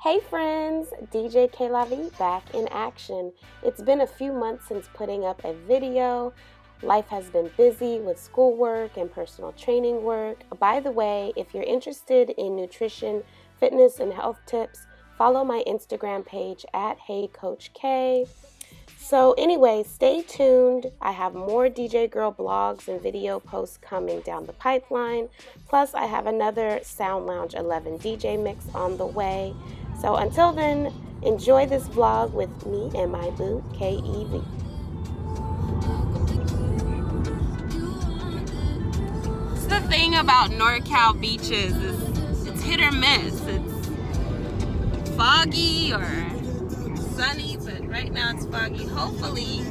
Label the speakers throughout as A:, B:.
A: Hey friends, DJ K.E.V back in action. It's been a few months since putting up a video. Life has been busy with schoolwork and personal training work. By the way, if you're interested in nutrition, fitness, and health tips, follow my Instagram page at HeyCoachK. So anyway, stay tuned. I have more DJ Girl blogs and video posts coming down the pipeline. Plus, I have another Sound Lounge 11 DJ mix on the way. So until then, enjoy this vlog with me and my boo, K.E.V. The thing about NorCal beaches is it's hit or miss. It's foggy or sunny, but right now it's foggy. Hopefully,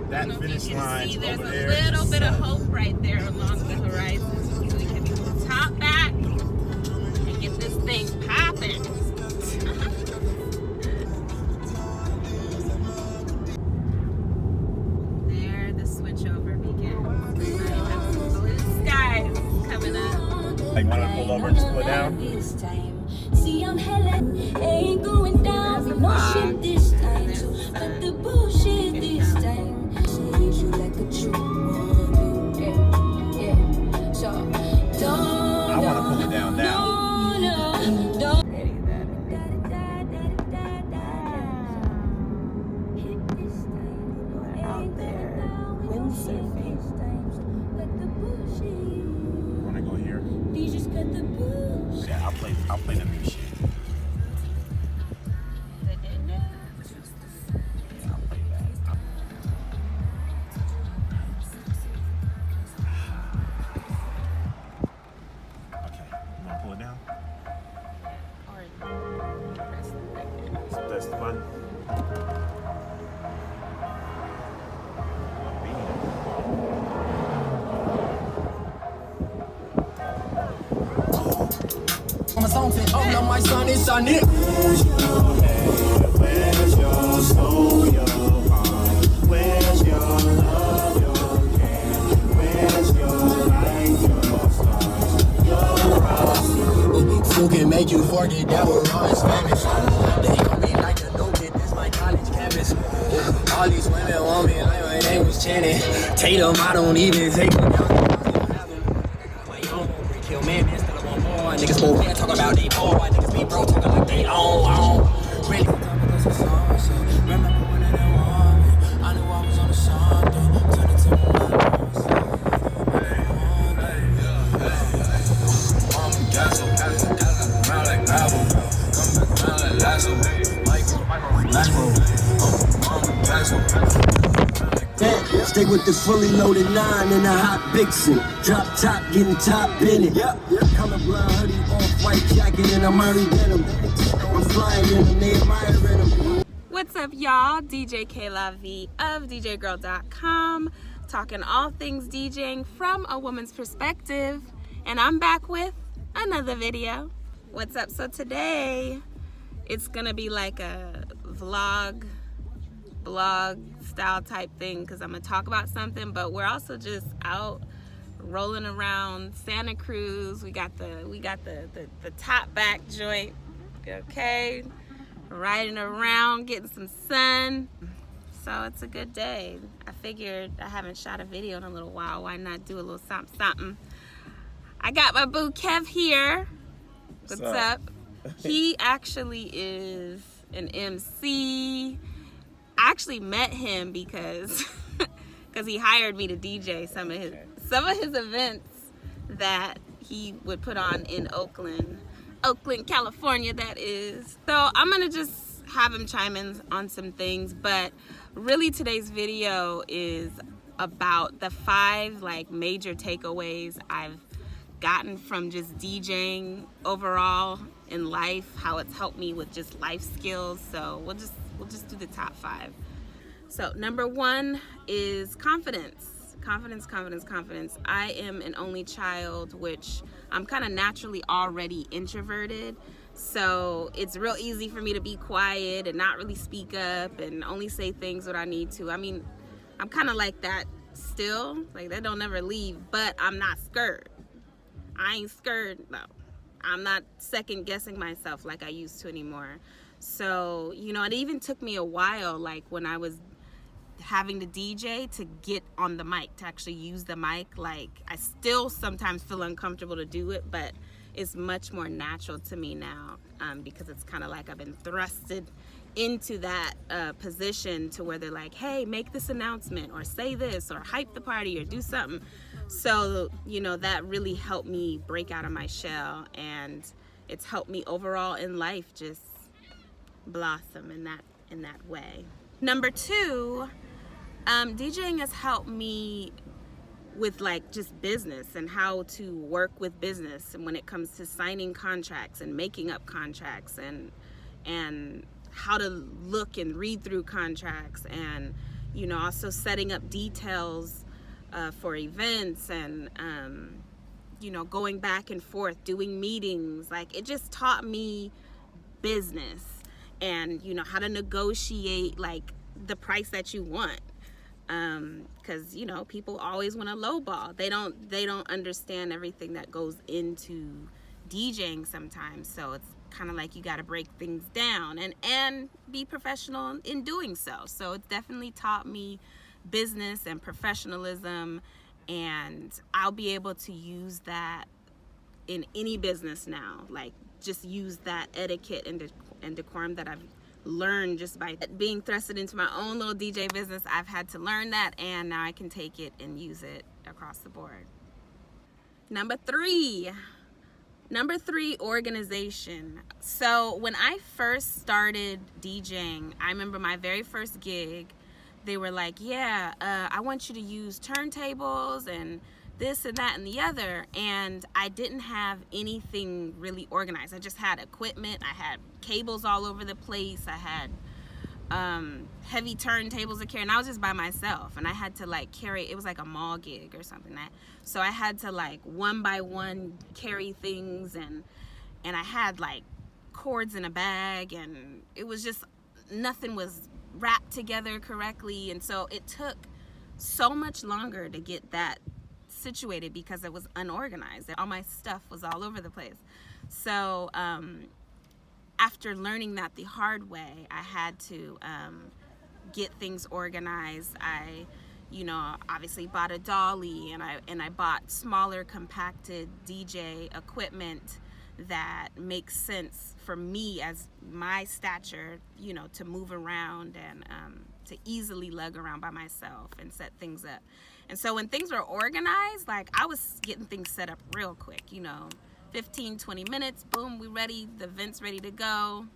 B: that finish line over
A: there's
B: there.
A: a little bit of hope right there along the horizon. So we can top back and get this thing popping. There, the switchover begins. We might have some blue skies coming up.
B: Like, want to pull over and just pull it down?
C: See, I'm hella ain't going down with no shit this time. So cut the bullshit this time. Treat you like a true woman. Yeah. So don't.
B: I want to pull it down now.
C: No, don't.
A: Out there, windsurfing.
B: Want to go here?
C: You just cut the bullshit.
B: Yeah, I'll play the new shit. Yeah, I'll play that. Okay, you want to pull it down?
A: Or press the button.
B: So that's the button.
D: My song said, oh no, my son is on it.
B: Where's your soul, your heart? Where's your love, your care? Where's your light, your stars, your cross?
D: Who can make you forget that we're all in Spanish? They call me like a dope kid, this my college campus. All these women want me like my name was Channing Tatum. I don't even take them down. Kill man, still a one boy. Niggas both here talk about they boy. Niggas be bro talking like they own. Really? Remember when they didn't want me? I knew I was on the something. Turn it to Stay with the fully loaded 9 and a hot Vixen. Drop top, getting top in it. Color blind hoodie, off-white jacket, and I'm already denim. I'm flying in them, they admiring them.
A: What's up, y'all? DJ K.E.V of DJGirl.com, talking all things DJing from a woman's perspective, and I'm back with another video. What's up? So today, it's gonna be like a blog style type thing because I'm gonna talk about something, but we're also just out rolling around Santa Cruz. We got the top back joint, okay, riding around, getting some sun. So it's a good day. I figured I haven't shot a video in a little while. Why not do a little something? I got my boo Kev here. What's up? He actually is an MC. I actually met him because he hired me to DJ some of his events that he would put on in Oakland, California, that is. So I'm gonna just have him chime in on some things, but really today's video is about the 5 like major takeaways I've gotten from just DJing overall in life, how it's helped me with just life skills. So we'll just do the top 5. So number 1 is confidence. Confidence. I am an only child, which I'm kind of naturally already introverted. So it's real easy for me to be quiet and not really speak up and only say things when I need to. I mean, I'm kind of like that still. Like, that don't never leave, but I'm not scared. I ain't scared, no. I'm not second guessing myself like I used to anymore. So, you know, it even took me a while, like when I was having to DJ, to get on the mic, to actually use the mic. Like, I still sometimes feel uncomfortable to do it, but it's much more natural to me now, because it's kind of like I've been thrusted into that position to where they're like, hey, make this announcement or say this or hype the party or do something. So, you know, that really helped me break out of my shell, and it's helped me overall in life just blossom in that way. Number 2, DJing has helped me with like just business and how to work with business, and when it comes to signing contracts and making up contracts, and how to look and read through contracts, and, you know, also setting up details for events, and you know, going back and forth, doing meetings. Like, it just taught me business, and, you know, how to negotiate like the price that you want, because, you know, people always want to lowball. They don't understand everything that goes into DJing sometimes. So it's kind of like you got to break things down and be professional in doing so. So it's definitely taught me business and professionalism, and I'll be able to use that in any business now. Like, just use that etiquette and decorum that I've learned just by being thrusted into my own little DJ business. I've had to learn that, and now I can take it and use it across the board. Number three, organization. So when I first started DJing, I remember my very first gig, they were like, yeah, I want you to use turntables and this and that and the other, and I didn't have anything really organized. I just had equipment. I had cables all over the place. I had heavy turntables to carry, and I was just by myself, and I had to like carry, it was like a mall gig or something, so I had to like one by one carry things, and I had like cords in a bag, and it was just, nothing was wrapped together correctly, and so it took so much longer to get that situated because it was unorganized. All my stuff was all over the place. So after learning that the hard way, I had to get things organized. I, you know, obviously bought a dolly, and I bought smaller compacted DJ equipment that makes sense for me as my stature, you know, to move around and to easily lug around by myself and set things up. And so when things were organized, like, I was getting things set up real quick, you know, 15, 20 minutes, boom, we ready, the event's ready to go,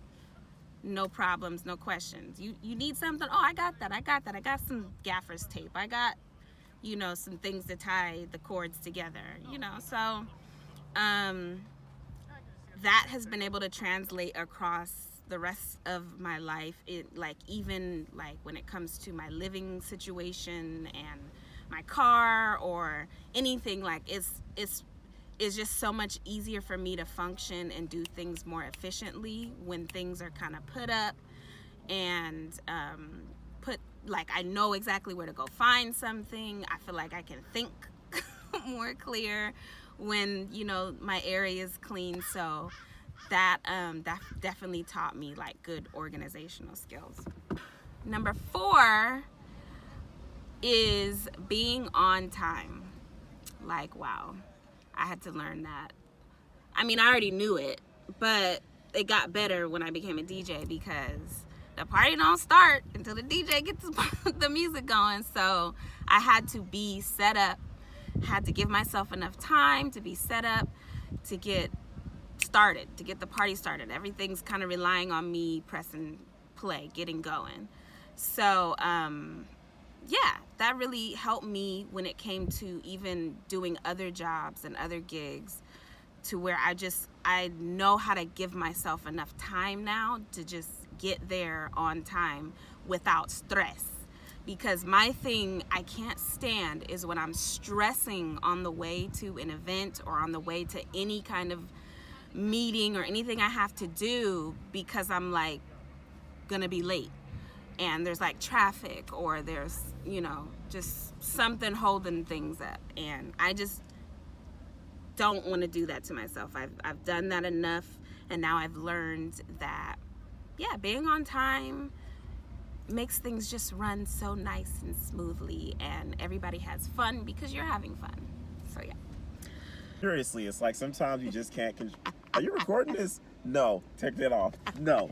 A: no problems, no questions. You need something? Oh, I got that. I got some gaffer's tape. I got, you know, some things to tie the cords together, you know. So that has been able to translate across the rest of my life. It, like, even like when it comes to my living situation and my car or anything, like, it's just so much easier for me to function and do things more efficiently when things are kind of put up and like, I know exactly where to go find something. I feel like I can think more clear when, you know, my area is clean. So that definitely taught me like good organizational skills. Number 4 is being on time. Like, wow, I had to learn that. I mean, I already knew it, but it got better when I became a DJ, because the party don't start until the DJ gets the music going. So I had to be set up, had to give myself enough time to be set up, to get started, to get the party started. Everything's kind of relying on me pressing play, getting going. So yeah, that really helped me when it came to even doing other jobs and other gigs, to where I know how to give myself enough time now to just get there on time without stress. Because my thing I can't stand is when I'm stressing on the way to an event or on the way to any kind of meeting or anything I have to do, because I'm like gonna be late and there's like traffic, or there's, you know, just something holding things up, and don't want to do that to myself. I've done that enough, and now I've learned that, yeah, being on time makes things just run so nice and smoothly, and everybody has fun because you're having fun. So yeah.
E: Seriously, it's like sometimes you just can't. Are you recording this? No, take that off. No.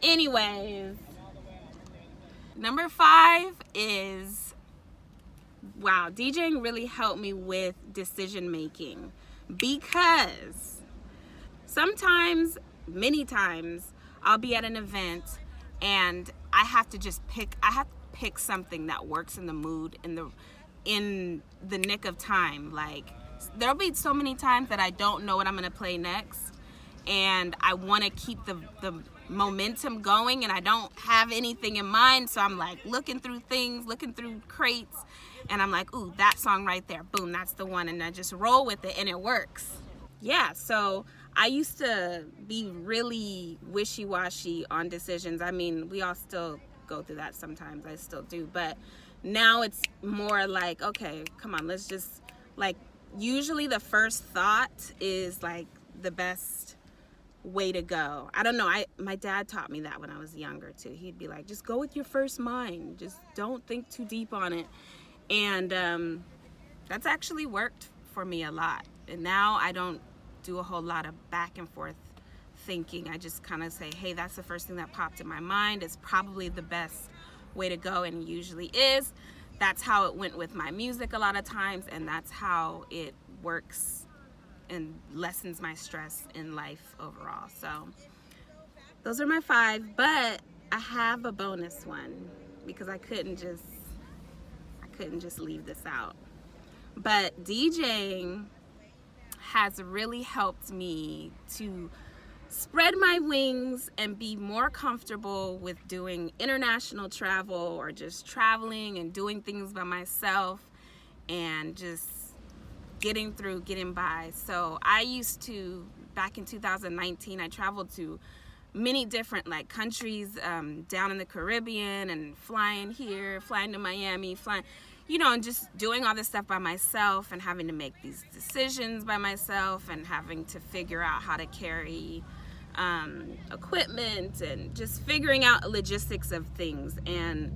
A: Anyways, number 5 is, wow, DJing really helped me with decision making, because sometimes, many times, I'll be at an event and I have to pick something that works in the mood, in the nick of time. Like, there'll be so many times that I don't know what I'm gonna play next, and I want to keep the momentum going, and I don't have anything in mind, so I'm like looking through crates, and I'm like, ooh, that song right there, boom, that's the one, and I just roll with it, and it works. Yeah, so I used to be really wishy-washy on decisions. I mean, we all still go through that sometimes. I still do. But now it's more like, okay, come on, let's just, like, usually the first thought is, like, the best way to go. I don't know. My dad taught me that when I was younger, too. He'd be like, just go with your first mind. Just don't think too deep on it. And that's actually worked for me a lot. And now I don't do a whole lot of back and forth thinking. I just kind of say, hey, that's the first thing that popped in my mind. It's probably the best way to go, and it usually is. That's how it went with my music a lot of times, and that's how it works and lessens my stress in life overall. So those are my 5, but I have a bonus one because I couldn't just leave this out. But DJing has really helped me to spread my wings and be more comfortable with doing international travel, or just traveling and doing things by myself and just getting by. So I used to, back in 2019, I traveled to many different countries down in the Caribbean, and flying here, flying to Miami, and just doing all this stuff by myself, and having to make these decisions by myself, and having to figure out how to carry equipment, and just figuring out logistics of things, and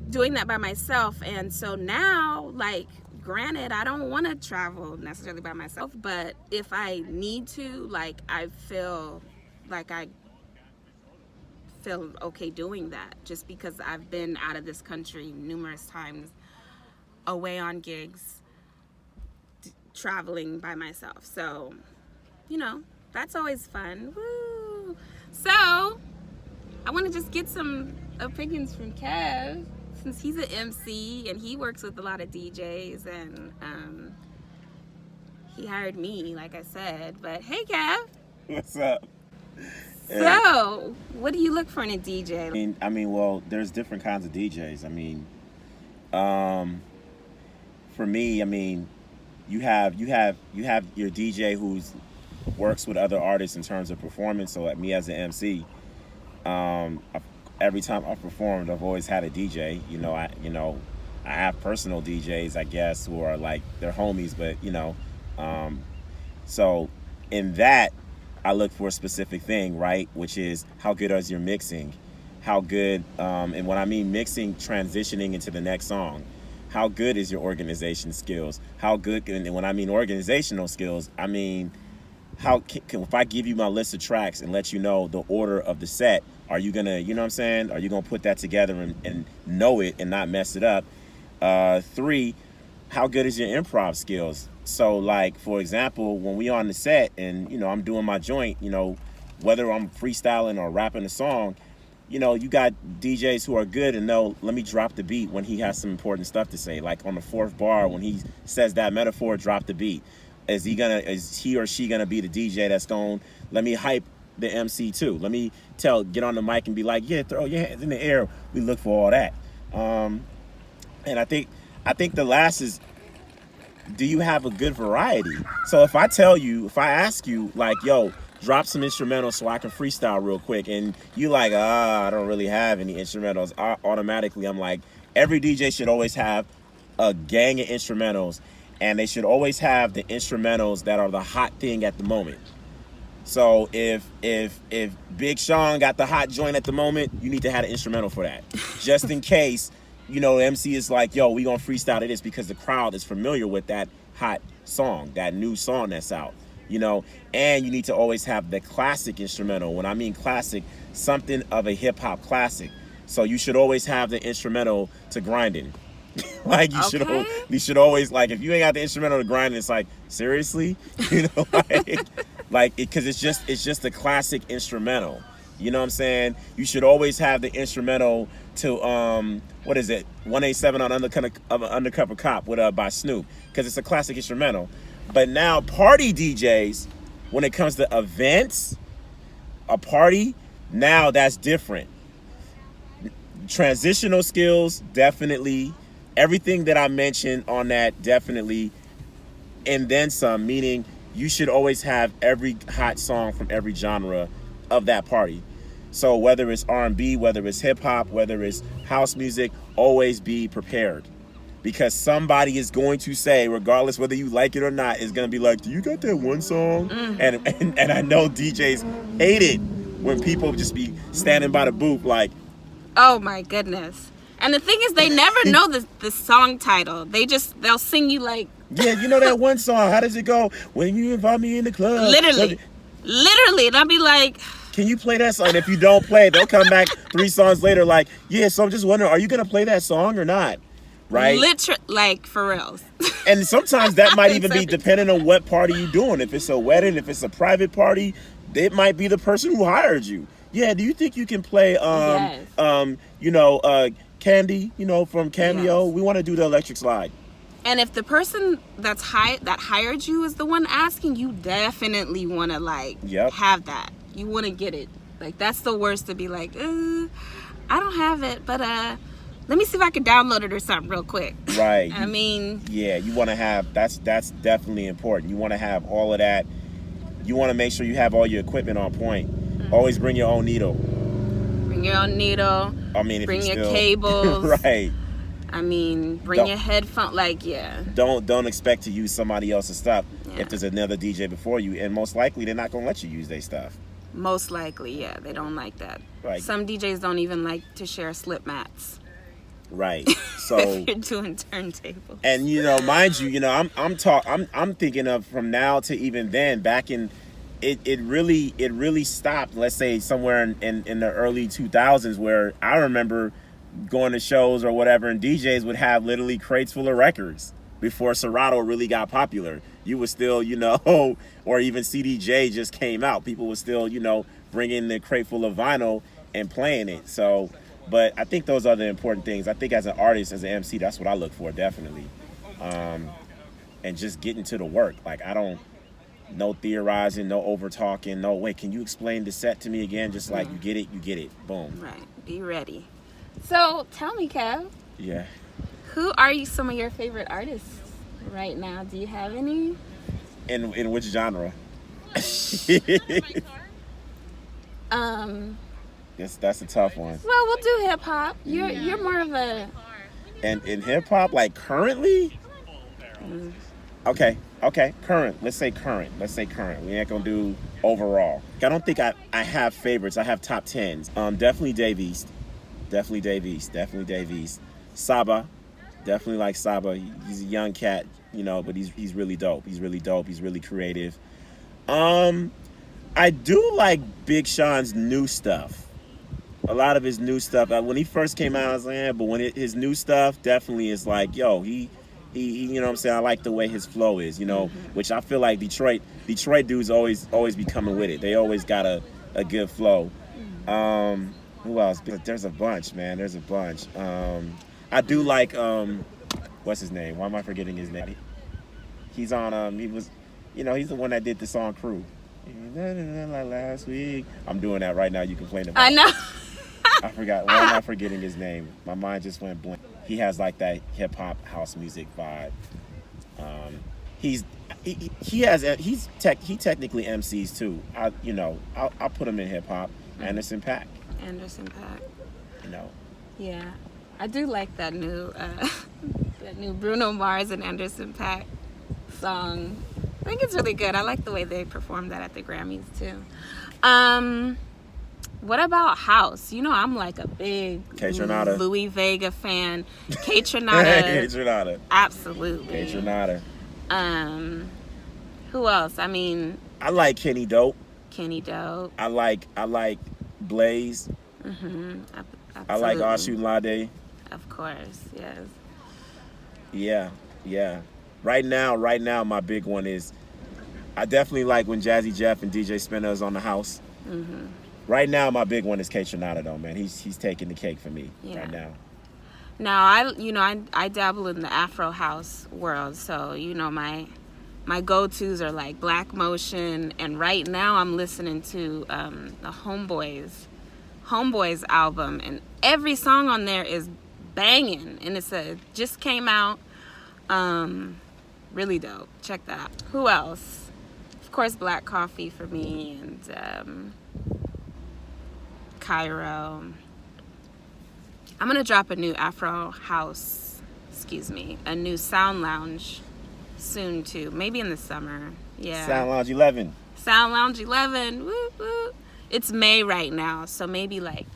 A: doing that by myself. And so now, granted, I don't want to travel necessarily by myself, but if I need to, I feel okay doing that, just because I've been out of this country numerous times, away on gigs, traveling by myself. So, that's always fun. Woo! So, I want to just get some opinions from Kev, since he's an MC and he works with a lot of DJs, and he hired me, like I said. But hey, Kev.
E: What's up?
A: So, what do you look for in a DJ?
E: I mean, well, there's different kinds of DJs. I mean, for me, I mean, you have your DJ who's works with other artists in terms of performance. So, like me as an MC, every time I've performed, I've always had a DJ. I have personal DJs, I guess, who are they're homies, but so in that, I look for a specific thing, right? Which is, how good is your mixing? How good, and when I mean mixing, transitioning into the next song, how good is your organization skills? How good, and when I mean organizational skills, I mean, if I give you my list of tracks and let you know the order of the set, are you gonna, you know what I'm saying? Are you gonna put that together and know it and not mess it up? 3, how good is your improv skills? So, for example, when we on the set and, I'm doing my joint, whether I'm freestyling or rapping a song, you got DJs who are good and know, let me drop the beat when he has some important stuff to say. Like on the 4th bar, when he says that metaphor, drop the beat. Is he or she gonna be the DJ that's going, let me hype the MC too. Let me get on the mic and be like, yeah, throw your hands in the air. We look for all that. And I think the last is, do you have a good variety? So if I ask you, yo, drop some instrumentals so I can freestyle real quick, and you I don't really have any instrumentals, automatically I'm like, every DJ should always have a gang of instrumentals, and they should always have the instrumentals that are the hot thing at the moment. So if Big Sean got the hot joint at the moment, you need to have an instrumental for that, just in case, you know, the MC is like, yo, we gonna freestyle to this, because the crowd is familiar with that hot song, that new song that's out, you know. And you need to always have the classic instrumental. When I mean classic, something of a hip hop classic. So you should always have the instrumental to Grinding. Like you should always, like, if you ain't got the instrumental to Grinding, it's like, seriously, you know, like because it's just a classic instrumental. You know what I'm saying? You should always have the instrumental to what is it? 187 on Undercover Cop with by Snoop, because it's a classic instrumental. But now party DJs, when it comes to events, a party, now that's different. Transitional skills, definitely. Everything that I mentioned on that, definitely. And then some, meaning you should always have every hot song from every genre of that party. So whether it's R&B, whether it's hip hop, whether it's house music, always be prepared. Because somebody is going to say, regardless whether you like it or not, is going to be like, do you got that one song? And I know DJs hate it when people just be standing by the booth like,
A: oh my goodness. And the thing is, they never know the song title. They'll sing you like,
E: yeah, you know that one song, how does it go? When you invite me in the club.
A: Literally. And I'll be like,
E: can you play that song? And if you don't play it, they'll come back 3 songs later like, yeah, so I'm just wondering, are you going to play that song or not? Right?
A: Like, for reals.
E: And sometimes that might even be depending on what party you're doing. If it's a wedding, if it's a private party, it might be the person who hired you. Yeah, do you think you can play, you know, Candy, you know, from Cameo? Yes. We want to do the electric slide.
A: And if the person that hired you is the one asking, you definitely want to, like, have that. You want to get it. Like, that's the worst, to be like, I don't have it, but let me see if I can download it or something real quick.
E: Right.
A: I mean,
E: yeah, you want to have, that's definitely important. You want to have all of that. You want to make sure you have all your equipment on point. Always bring your own needle.
A: Bring your own needle.
E: I mean, if
A: bring your
E: still,
A: cables.
E: Right.
A: I mean, bring your headphone. Like, yeah.
E: Don't expect to use somebody else's stuff if there's another DJ before you, and most likely they're not gonna let you use their stuff.
A: Most likely, yeah, they don't like that. Right. Some DJs don't even like to share slip mats.
E: Right. So
A: if you're doing turntables.
E: And you know, mind you, you know, I'm thinking of from now to even then, back in. It really stopped, let's say somewhere in the early 2000s, where I remember going to shows or whatever, and DJs would have literally crates full of records before Serato really got popular. You were still, you know, or even CDJ just came out. People were still, you know, bringing the crate full of vinyl and playing it. So, but I think those are the important things. I think as an artist, as an MC, that's what I look for, definitely. And just getting to the work. Like, no theorizing, no over talking, no, wait, can you explain the set to me again? Just like, you get it, boom.
A: Right, be ready. So, tell me, Kev.
E: Yeah.
A: Who are some of your favorite artists right now? Do you have any?
E: In which genre? That's a tough one.
A: Well, we'll do hip hop. You're more of a.
E: And in hip hop, like currently? Okay, current. Let's say current. We ain't gonna do overall. I don't think I have favorites. I have top 10s. Definitely Dave East. Saba. Definitely like Saba. He's a young cat, you know, but he's really dope. He's really creative. I do like Big Sean's new stuff. A lot of his new stuff. When he first came out, I was like, but when his new stuff definitely is like, yo, he you know what I'm saying? I like the way his flow is, you know, which I feel like Detroit dudes always be coming with it. They always got a good flow. Who else? There's a bunch, man. There's a bunch. I do like, what's his name? Why am I forgetting his name? He's on, he was, you know, he's the one that did the song Crew. Like last week. I'm doing that right now. You complain about it.
A: I know.
E: I forgot. Why am I forgetting his name? My mind just went blank. He has like that hip hop house music vibe. He technically MCs too. I'll put him in hip hop. Anderson .Paak.
A: Anderson .Paak.
E: You know.
A: Yeah, I do like that new That new Bruno Mars and Anderson .Paak song. I think it's really good. I like the way they performed that at the Grammys too. What about house? You know, I'm like a big
E: K.E.V.
A: Louis Vega fan. K.E.V.
E: K.E.V.
A: Absolutely.
E: K.E.V.
A: Who else? I mean,
E: I like Kenny Dope.
A: Kenny Dope.
E: I like Blaze. I like Ashu Lade.
A: Of course, yes.
E: Yeah. Right now, my big one is, I definitely like when Jazzy Jeff and DJ Spinner is on the house. Right now, my big one is K.E.V. though, man. He's taking the cake for me right now.
A: Now, I dabble in the Afro house world, so my go-tos are like Black Motion, and right now I'm listening to the Homeboys album, and every song on there is banging, and it just came out. Really dope. Check that out. Who else? Of course, Black Coffee for me, and Cairo. I'm gonna drop a new Afro house, a new Sound Lounge soon too. Maybe in the summer. Yeah.
E: Sound Lounge 11.
A: Sound Lounge 11. Woo woo. It's May right now, so maybe like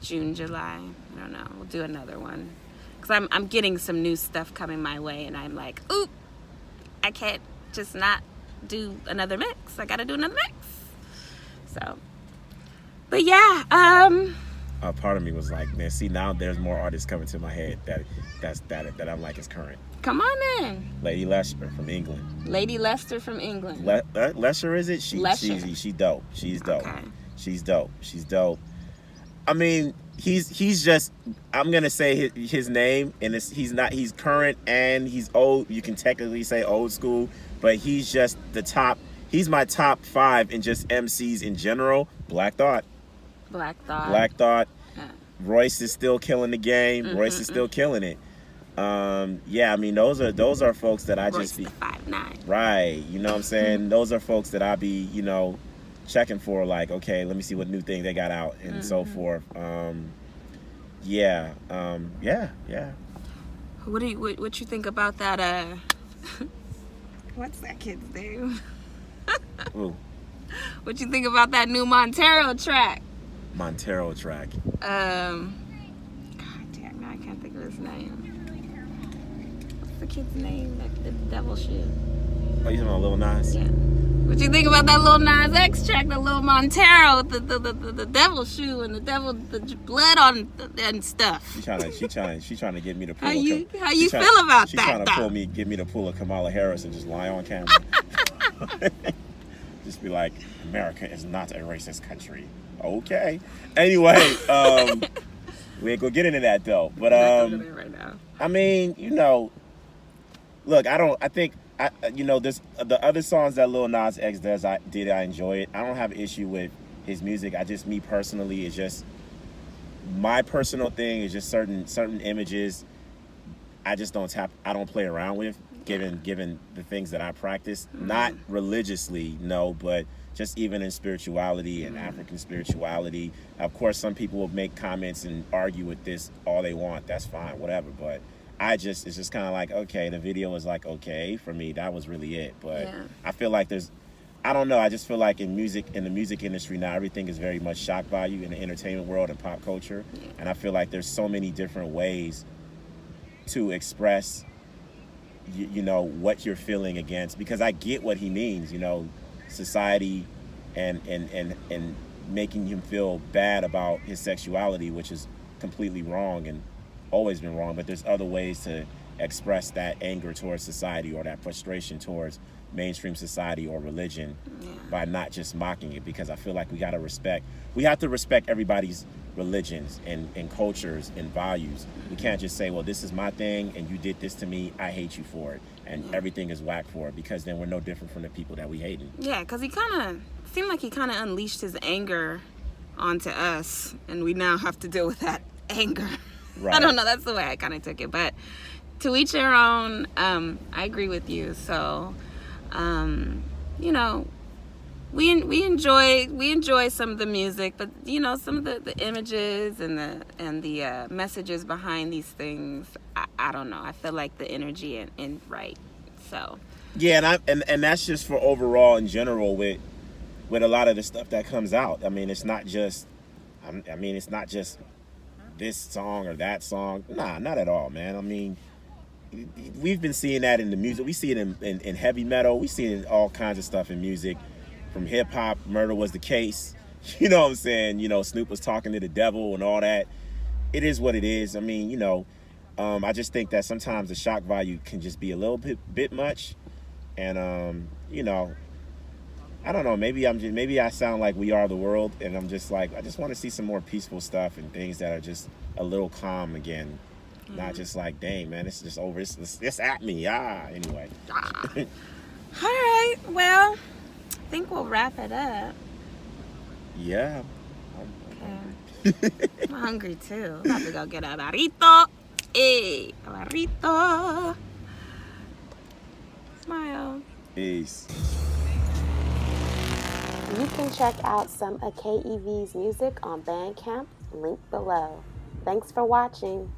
A: June, July. I don't know. We'll do another one. Because I'm getting some new stuff coming my way, and I'm like, oop, I can't just not do another mix. I gotta do another mix. So, but yeah,
E: part of me was like, man, see, now there's more artists coming to my head that I'm like is current.
A: Come on in.
E: Lady Lester from England.
A: Lady Lester from England.
E: Lester, is it? She's dope. She's dope.
A: Okay.
E: She's dope. I mean, he's just, I'm gonna say his name, and he's current and he's old. You can technically say old school, but he's just he's my top 5 in just MCs in general. Black Thought.
A: Yeah.
E: Royce is still killing the game. Royce is still killing it. Yeah, I mean, those are folks that I
A: Royce
E: just be
A: 5'9".
E: Right. You know what I'm saying? Those are folks that I be, checking for, like, okay, let me see what new thing they got out and so forth. Yeah.
A: What you think about that? What's that kid's name?
E: Ooh.
A: What you think about that new Montero track?
E: God
A: damn, now I can't think of his name. What's the kid's name? Like the devil shit.
E: Oh, you talking about Lil Nas?
A: Yeah. What you think about that Lil Nas X track, the Lil Montero, the devil shoe and the blood on and stuff?
E: She trying to get me to pull.
A: How you feel about
E: she
A: that?
E: She trying to get me to pull a Kamala Harris and just lie on camera. Just be like, America is not a racist country. Okay. Anyway, we ain't gonna get into that though. But
A: right now.
E: I mean, look, there's the other songs that Lil Nas X does. I enjoy it. I don't have an issue with his music. Me personally, is just my personal thing. Is just certain images I just don't play around with, given the things that I practice. Not religiously, no, but just even in spirituality and African spirituality. Of course, some people will make comments and argue with this all they want. That's fine, whatever. But it's just kind of like, okay, the video was like, okay, for me, that was really it. But yeah. I feel like I don't know, I just feel like in the music industry now, everything is very much shock value in the entertainment world and pop culture. Yeah. And I feel like there's so many different ways to express, what you're feeling against, because I get what he means, society and making him feel bad about his sexuality, which is completely wrong and always been wrong. But there's other ways to express that anger towards society or that frustration towards mainstream society or religion by not just mocking it, because I feel like we have to respect everybody's religions and cultures and values. We can't just say, well, this is my thing and you did this to me, I hate you for it, and everything is whack for it, because then we're no different from the people that we hated. Yeah, because he seemed like he unleashed his anger onto us, and we now have to deal with that anger. Right. I don't know, that's the way I kind of took it, but to each their own. I agree with you. So,
A: we enjoy some of the music, but you know, some of the images and the messages behind these things, I don't know. I feel like the energy ain't right. So
E: Yeah, and that's just for overall in general with a lot of the stuff that comes out. I mean, it's not just it's not just this song or that song. Nah, not at all, man. I mean, we've been seeing that in the music. We see it in heavy metal. We see it in all kinds of stuff in music. From hip hop, murder was the case. You know what I'm saying? You know, Snoop was talking to the devil and all that. It is what it is. I mean, you know, I just think that sometimes the shock value can just be a little bit much. And you know, I don't know. Maybe I sound like We Are the World, and I'm just like, I just want to see some more peaceful stuff and things that are just a little calm again. Not just like, dang, man, it's just over. It's at me. Anyway.
A: all right, well, I think we'll wrap it up.
E: Yeah.
A: I'm hungry too. I'm about to go get a burrito. Hey, a burrito. Smile.
E: Peace.
F: You can check out some of K.E.V's music on Bandcamp, link below. Thanks for watching.